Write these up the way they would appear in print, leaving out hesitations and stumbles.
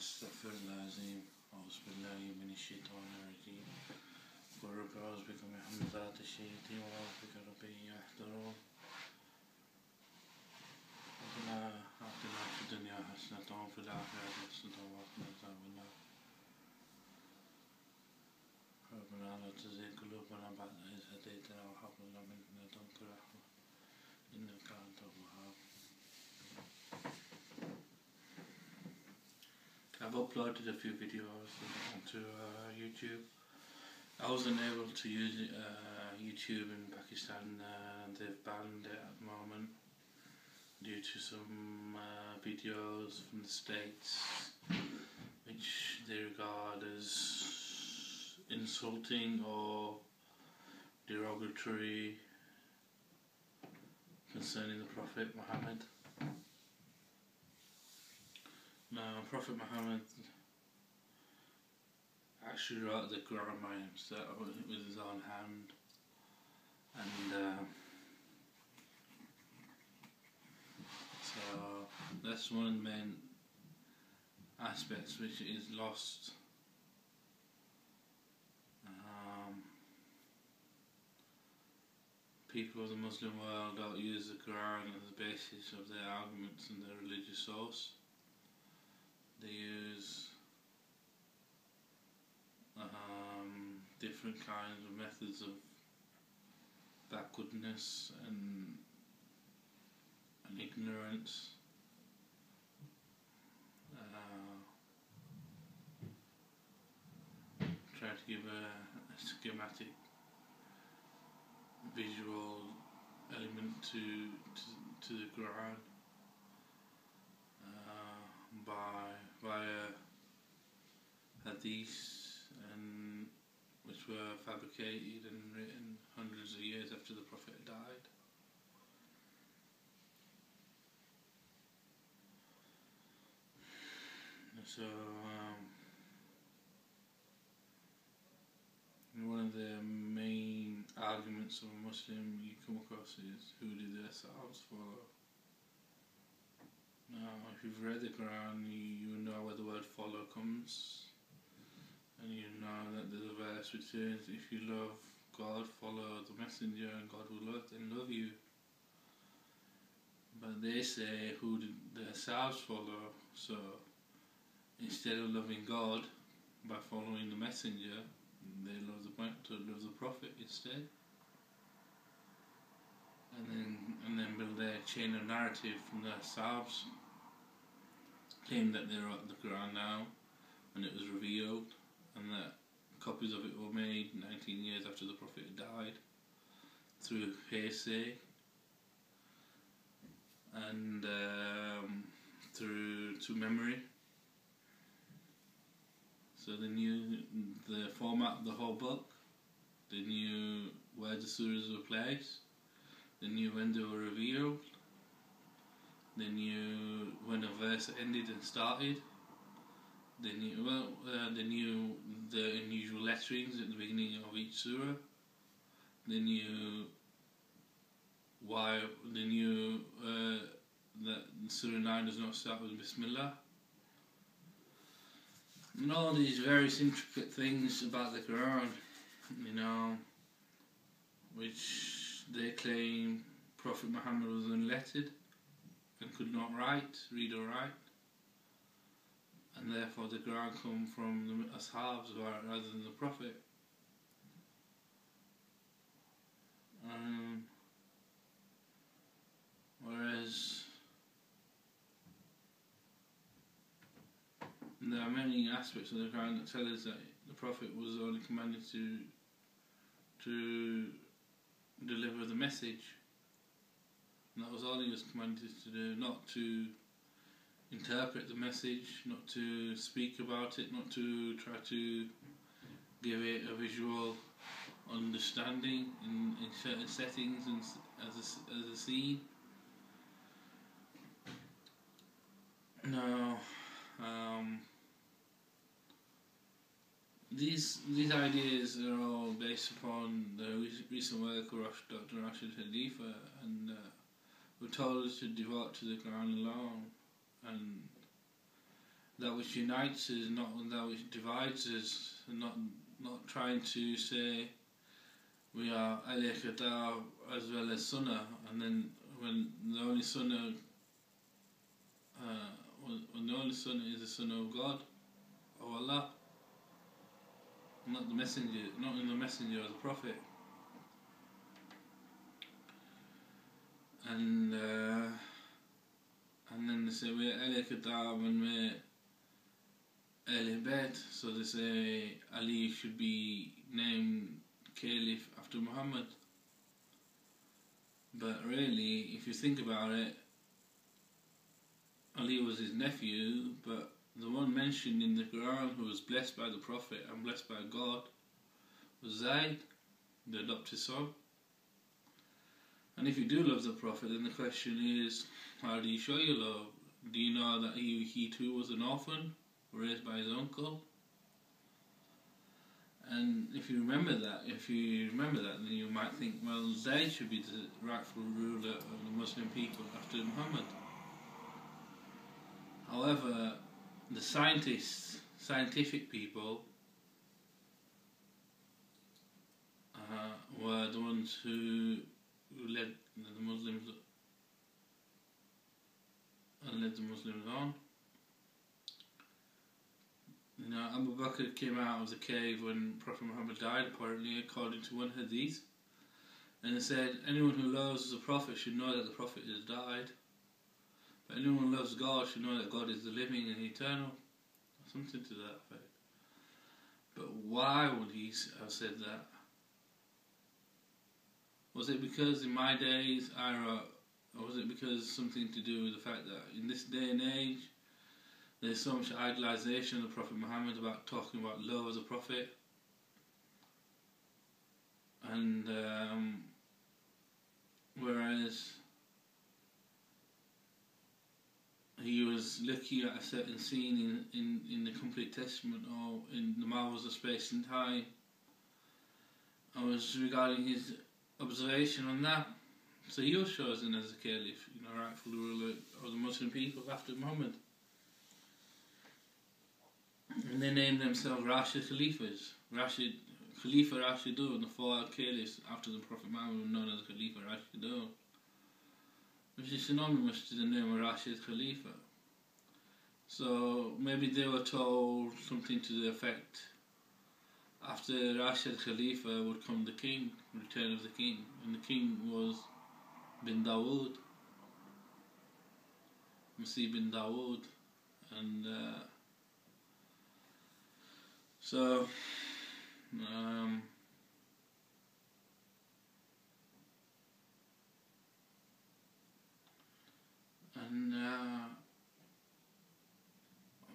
Astaghfirullahalazim. Auzubillahi minash-shaytanir-rajim. Qul a'udhu min hamazati ash-shayatin wa a'udhu bika rabbi an yahdurun. ربنا آتنا في الدنيا حسنة وفي الآخرة حسنة وقنا عذاب النار. ربنا لا تزغ قلوبنا بعد إذ هديتنا وهب لنا من لدنك رحمة إنك أنت الوهاب. I've uploaded a few videos onto YouTube. I wasn't able to use YouTube in Pakistan, they've banned it at the moment due to some videos from the States which they regard as insulting or derogatory concerning the Prophet Muhammad. Now, Prophet Muhammad actually wrote the Quran himself with his own hand, and so that's one of the main aspects which is lost. People of the Muslim world don't use the Quran as the basis of their arguments and their religious source. They use different kinds of methods of backwardness and ignorance. Try to give a schematic visual element to the Quran via hadiths, and which were fabricated and written hundreds of years after the Prophet died. So one of the main arguments of a Muslim you come across is, who did their Sahabas follow? Now, if you've read the Quran, you know where the word follow comes, and you know that there's a verse which says, if you love God, follow the messenger and God will love you. But they say, who did their Sahabas follow? So instead of loving God by following the messenger, they love the Prophet instead, and then build their chain of narrative from their Sahabas, claim that they wrote the Quran now when it was revealed, and that copies of it were made 19 years after the Prophet died through hearsay and through memory. So they knew the format of the whole book, they knew where the surahs were placed, they knew when they were revealed, they knew when a verse ended and started, they knew the unusual letterings at the beginning of each surah, they knew that Surah 9 does not start with Bismillah. And all these various intricate things about the Quran, which they claim Prophet Muhammad was unlettered and could not read or write, and therefore the Quran come from the Ashabs rather than the Prophet. Whereas there are many aspects of the Quran that tell us that the Prophet was only commanded to deliver the message, and that was all he was commanded to do, not to interpret the message, not to speak about it, not to try to give it a visual understanding in certain settings and as a scene. No. These ideas are all based upon the recent work of Dr. Rashid Khalifa, and were told us to devote to the Quran alone, and that which unites us, not that which divides us, and not trying to say we are Aliyah Qadar as well as Sunnah, and then when the only Sunnah when the only Sunnah is the Sunnah of God, of Allah, not the messenger, not in the messenger of the Prophet. And then they say we're Aliyah Qadar when we're Ahlul Bayt, so they say Ali should be named Caliph after Muhammad. But really, if you think about it, Ali was his nephew, but the one mentioned in the Quran who was blessed by the Prophet and blessed by God was Zayd, the adopted son. And if you do love the Prophet, then the question is, how do you show your love? Do you know that he too was an orphan, raised by his uncle? And if you remember that, then you might think, well, Zayd should be the rightful ruler of the Muslim people after Muhammad. However, the scientific people, were the ones who led the Muslims on. You know, Abu Bakr came out of the cave when Prophet Muhammad died, apparently, according to one hadith, and it said, anyone who loves the Prophet should know that the Prophet has died, but anyone who loves God should know that God is the living and eternal. Something to that effect. But why would he have said that? Was it because in my days I wrote, or was it because something to do with the fact that in this day and age there's so much idolization of the Prophet Muhammad, about talking about love of the Prophet, and whereas he was looking at a certain scene in the Complete Testament or in the Marvels of Space and Time, I was regarding his observation on that. So he was chosen as the Caliph, you know, rightful ruler of the Muslim people after Muhammad. And they named themselves Rashid Khalifas. Khalifa Rashidun, the four caliphs after the Prophet Muhammad were known as Khalifa Rashidun, which is synonymous to the name of Rashid Khalifa. So maybe they were told something to the effect, after Rashid Khalifa would come the king, return of the king, and the king was bin Dawood, Masih bin Dawood, and so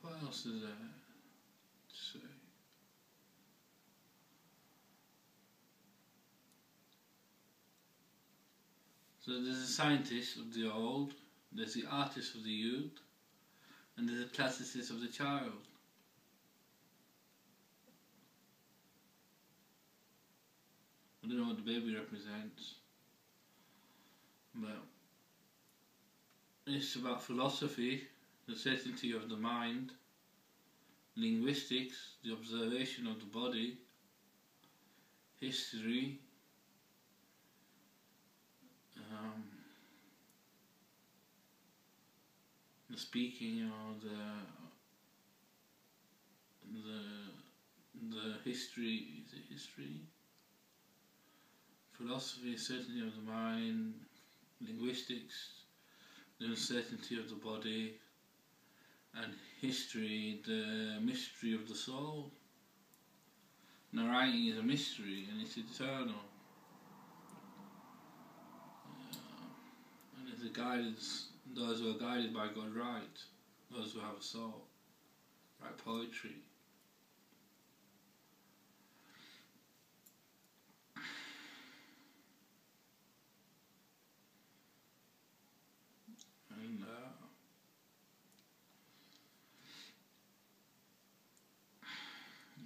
what else is there to say? So there's a scientist of the old, there's the artist of the youth, and there's a classicist of the child. I don't know what the baby represents, but it's about philosophy, the certainty of the mind, linguistics, the observation of the body, history, the speaking, or the history. Is it history? Philosophy, certainty of the mind, linguistics, the uncertainty of the body, and history, the mystery of the soul. Now, writing is a mystery and it's eternal. And it's a guidance, those who are guided by God write, those who have a soul write poetry. And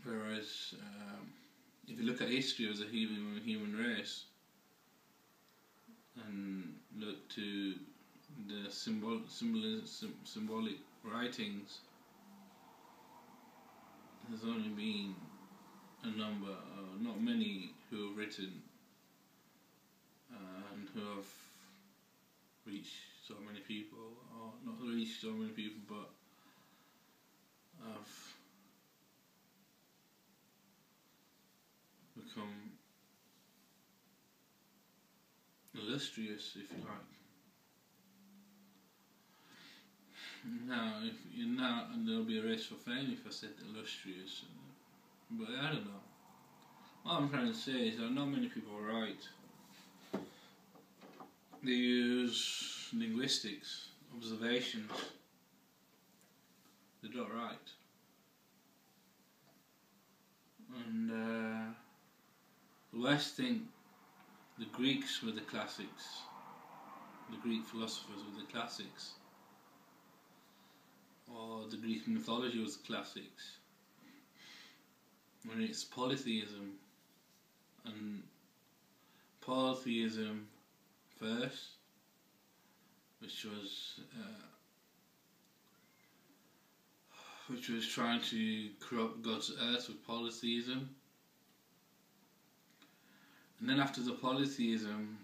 whereas if you look at history of the human race and look to the symbolic writings, there's only been a number, not many, who have written and who have reached so many people, or not reached so many people, but have become illustrious, if you like. Now, and there'll be a race for fame if I said illustrious, but I don't know. What I'm trying to say is that not many people write. They use linguistics, observations. They don't write. And the West think the Greeks were the classics. The Greek philosophers were the classics. Or the Greek mythology was the classics. When it's polytheism, and polytheism first, which was trying to corrupt God's earth with polytheism, and then after the polytheism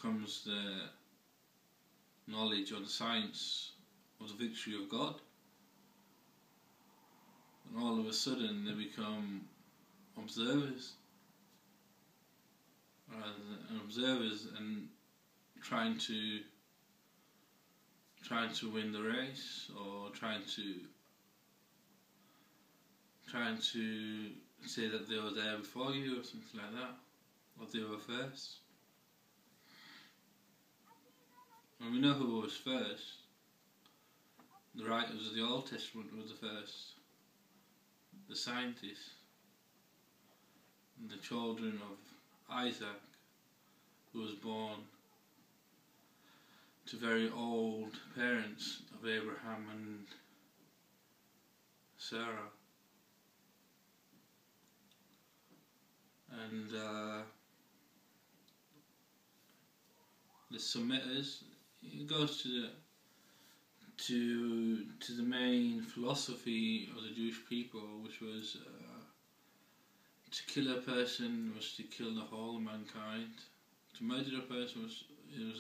comes the knowledge or the science of the victory of God. And all of a sudden they become observers, and trying to win the race, or trying to say that they were there before you, or something like that, or they were first. And we know who was first. The writers of the Old Testament were the first. The scientists, the children of Isaac, who was born to very old parents of Abraham and Sarah. And the Semites, it goes to the main philosophy of the Jewish people, which was to kill a person was to kill the whole of mankind. To murder a person was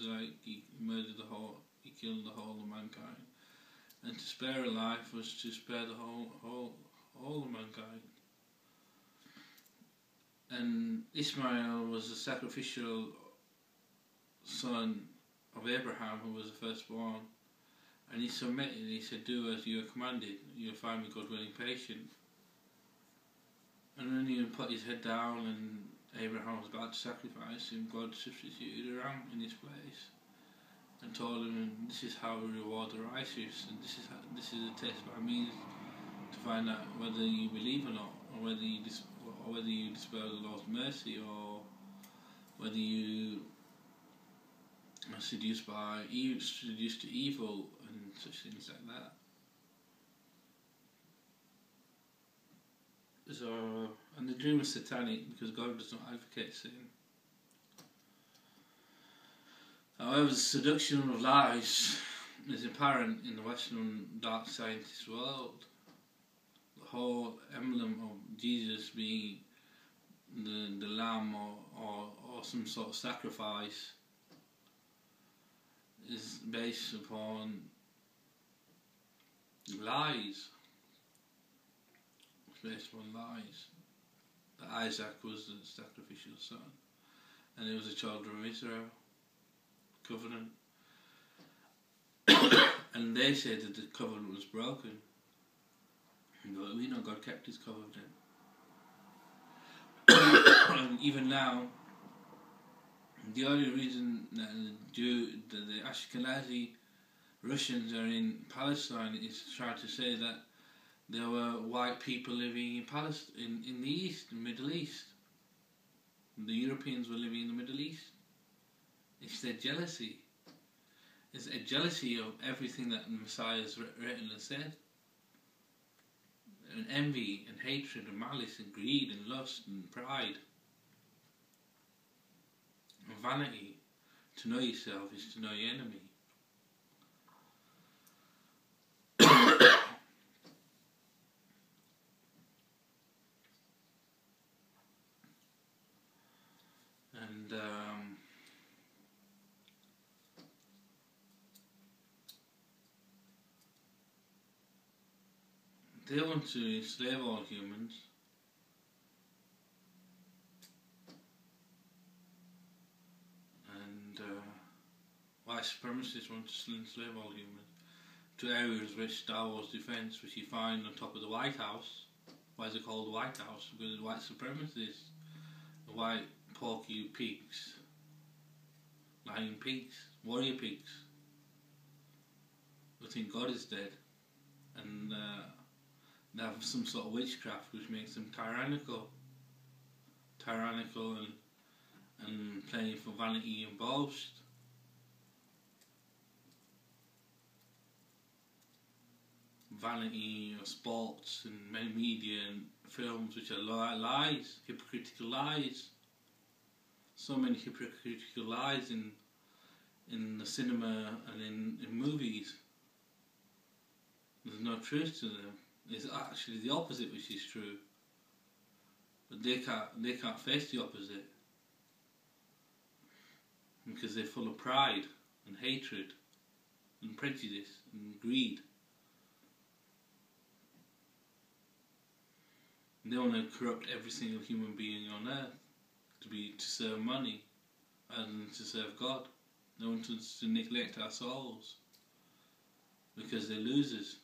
like he killed the whole of mankind, and to spare a life was to spare the whole of mankind. And Ishmael was the sacrificial son of Abraham, who was the firstborn. And he submitted, he said, "Do as you are commanded, you'll find me God willing patient." And when he put his head down and Abraham was about to sacrifice him, God substituted a ram in his place and told him, "This is how we reward the righteous, and this is a test by means to find out whether you believe or not, or whether you despair the Lord's mercy, or whether you are seduced to evil," and such things like that. So, and the dream is satanic because God does not advocate sin. However, the seduction of lies is apparent in the Western dark scientist world. The whole emblem of Jesus being the lamb or some sort of sacrifice is based upon lies. It's based upon lies. That Isaac was the sacrificial son, and he was a child of Israel, covenant. And they said that the covenant was broken, but we know God kept his covenant. And even now, the only reason that the Ashkenazi Russians are in Palestine is to try to say that there were white people living in Palestine, in the East, the Middle East. The Europeans were living in the Middle East. It's their jealousy. It's a jealousy of everything that the Messiah has written and said. And envy and hatred and malice and greed and lust and pride. And vanity. To know yourself is to know your enemy. They want to enslave all humans. And white supremacists want to enslave all humans to areas which Star Wars defence, which you find on top of the White House. Why is it called the White House? Because white supremacists, the white porky pigs, lion pigs, warrior pigs, who think God is dead, and they have some sort of witchcraft which makes them tyrannical and playing for vanity and boast. Vanity or sports and media and films which are lies, hypocritical lies. So many hypocritical lies in the cinema and in movies. There's no truth to them. It's actually the opposite which is true. But they can't face the opposite because they're full of pride and hatred and prejudice and greed. They want to corrupt every single human being on earth to serve money rather than to serve God. They want us to neglect our souls because they're losers.